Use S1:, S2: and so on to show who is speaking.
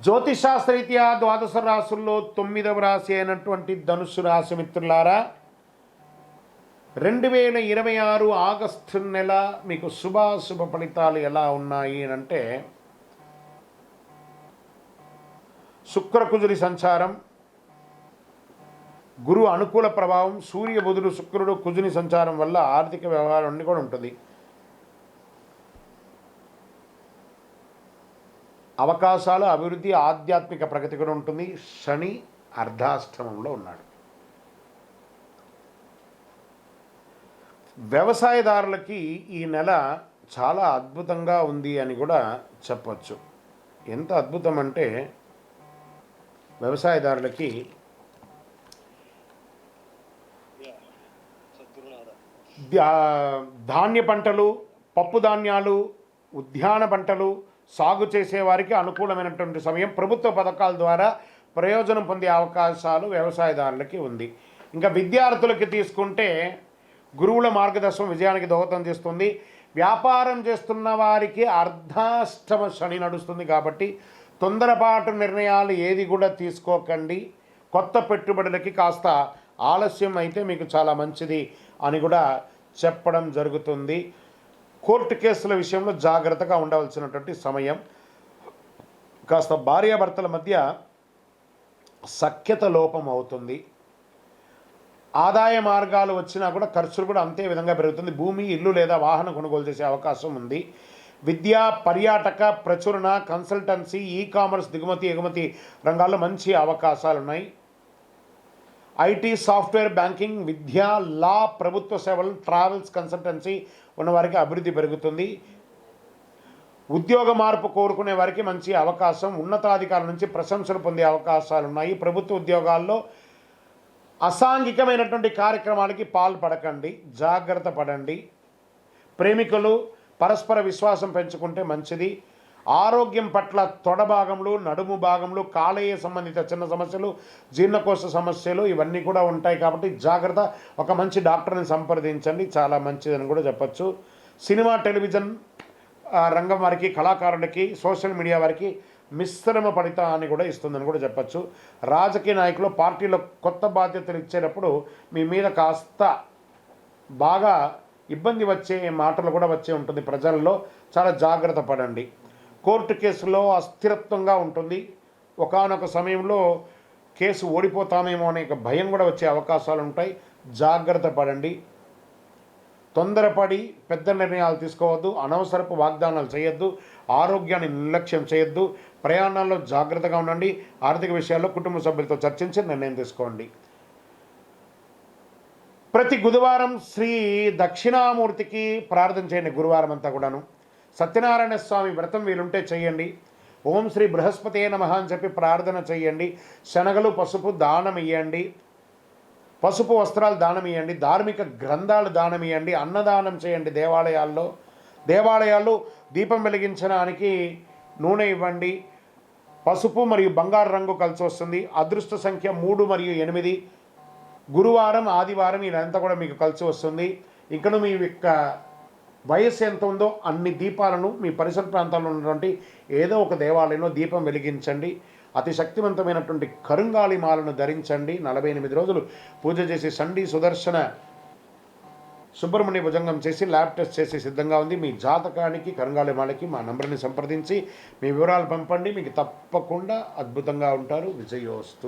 S1: జ్యోతిషాస్త్రరీత్యా ద్వాదశ రాశుల్లో 9వ రాశి అయినటువంటి ధనుస్సు రాశి మిత్రులారా, 2026 ఆగస్టు నెల మీకు శుభాశుభ ఫలితాలు ఎలా ఉన్నాయి అంటే, శుక్రకుజుడి సంచారం, గురు అనుకూల ప్రభావం, సూర్య బుధుడు శుక్రుడు కుజుని సంచారం వల్ల ఆర్థిక వ్యవహారం అన్నీ కూడా ఉంటుంది. అవకాశాలు, అభివృద్ధి, ఆధ్యాత్మిక ప్రగతి కూడా ఉంటుంది. శని అర్ధాష్టమంలో ఉన్నాడు. వ్యవసాయదారులకి ఈ నెల చాలా అద్భుతంగా ఉంది అని కూడా చెప్పచ్చు. ఎంత అద్భుతం అంటే, వ్యవసాయదారులకి ధాన్య పంటలు, పప్పు ధాన్యాలు, ఉద్యాన పంటలు సాగు చేసేవారికి అనుకూలమైనటువంటి సమయం. ప్రభుత్వ పథకాల ద్వారా ప్రయోజనం పొందే అవకాశాలు వ్యవసాయదారులకి ఉంది. ఇంకా విద్యార్థులకి తీసుకుంటే, గురువుల మార్గదర్శనం విజయానికి దోహదం చేస్తుంది. వ్యాపారం చేస్తున్న వారికి అర్ధాష్టమ శని నడుస్తుంది కాబట్టి తొందరపాటు నిర్ణయాలు ఏది కూడా తీసుకోకండి. కొత్త పెట్టుబడులకి కాస్త ఆలస్యం అయితే మీకు చాలా మంచిది అని కూడా చెప్పడం జరుగుతుంది. కోర్టు కేసుల విషయంలో జాగ్రత్తగా ఉండవలసినటువంటి సమయం. కాస్త భార్యాభర్తల మధ్య సఖ్యత లోపం అవుతుంది. ఆదాయ మార్గాలు వచ్చినా కూడా ఖర్చులు కూడా అంతే విధంగా పెరుగుతుంది. భూమి, ఇల్లు లేదా వాహనం కొనుగోలు చేసే అవకాశం ఉంది. విద్య, పర్యాటక, ప్రచురణ, కన్సల్టెన్సీ, ఈ కామర్స్, దిగుమతి ఎగుమతి రంగాల్లో మంచి అవకాశాలు ఉన్నాయి. ఐటీ, సాఫ్ట్వేర్, బ్యాంకింగ్, విద్య, లా, ప్రభుత్వ సేవలు, ట్రావెల్స్, కన్సల్టెన్సీ ఉన్నవారికి అభివృద్ధి పెరుగుతుంది. ఉద్యోగ మార్పు కోరుకునే వారికి మంచి అవకాశం. ఉన్నతాధికారుల నుంచి ప్రశంసలు పొందే అవకాశాలు ఉన్నాయి. ప్రభుత్వ ఉద్యోగాల్లో అసాంఘికమైనటువంటి కార్యక్రమాలకి పాల్పడకండి, జాగ్రత్త పడండి. ప్రేమికులు పరస్పర విశ్వాసం పెంచుకుంటే మంచిది. ఆరోగ్యం పట్ల తొడ భాగంలో, నడుము భాగంలో, కాలేయ సంబంధిత చిన్న సమస్యలు, జీర్ణకోశ సమస్యలు ఇవన్నీ కూడా ఉంటాయి కాబట్టి జాగ్రత్త. ఒక మంచి డాక్టర్ని సంప్రదించండి, చాలా మంచిదని కూడా చెప్పచ్చు. సినిమా, టెలివిజన్ రంగం వారికి, కళాకారులకి, సోషల్ మీడియా వారికి మిశ్రమ ఫలితాన్ని కూడా ఇస్తుందని కూడా చెప్పచ్చు. రాజకీయ నాయకులు పార్టీలో కొత్త బాధ్యతలు ఇచ్చేటప్పుడు మీ మీద కాస్త బాగా ఇబ్బంది వచ్చే మాటలు కూడా వచ్చే ఉంటుంది. ప్రజల్లో చాలా జాగ్రత్త పడండి. కోర్టు కేసులో అస్థిరత్వంగా ఉంటుంది. ఒకానొక సమయంలో కేసు ఓడిపోతామేమో అనే భయం కూడా వచ్చే అవకాశాలు ఉంటాయి. జాగ్రత్త పడండి. తొందరపడి పెద్ద నిర్ణయాలు తీసుకోవద్దు. అనవసరపు వాగ్దానాలు చేయొద్దు. ఆరోగ్యాన్ని నిర్లక్ష్యం చేయొద్దు. ప్రయాణాల్లో జాగ్రత్తగా ఉండండి. ఆర్థిక విషయాల్లో కుటుంబ సభ్యులతో చర్చించి నిర్ణయం తీసుకోండి. ప్రతి బుధవారం శ్రీ దక్షిణామూర్తికి ప్రార్థన చేయండి. గురువారం అంతా కూడాను సత్యనారాయణ స్వామి వ్రతం వీలుంటే చేయండి. ఓం శ్రీ బృహస్పతే నమః అని చెప్పి ప్రార్థన చేయండి. శనగలు, పసుపు దానం ఇవ్వండి. పసుపు వస్త్రాలు దానం ఇవ్వండి. ధార్మిక గ్రంథాలు దానం ఇవ్వండి. అన్నదానం చేయండి. దేవాలయాల్లో దీపం వెలిగించడానికి నూనె ఇవ్వండి. పసుపు మరియు బంగారు రంగు కలిసి వస్తుంది. అదృష్ట సంఖ్య 3 మరియు 8. గురువారం, ఆదివారం ఇదంతా కూడా మీకు కలిసి వస్తుంది. ఇంకను మీ యొక్క వయస్సు ఎంత ఉందో అన్ని దీపాలను మీ పరిసర ప్రాంతాల్లో ఉన్నటువంటి ఏదో ఒక దేవాలయంలో దీపం వెలిగించండి. అతి శక్తివంతమైనటువంటి కరుంగాలి మాలను ధరించండి. 48 రోజులు పూజ చేసి సండి సుదర్శన సుబ్రహ్మణ్య భుజంగం చేసి ల్యాబ్ టెస్ట్ చేసి సిద్ధంగా ఉంది. మీ జాతకానికి, కరుంగాలి మాలకి మా నంబర్ని సంప్రదించి మీ వివరాలు పంపండి. మీకు తప్పకుండా అద్భుతంగా ఉంటారు. విజయోస్తు.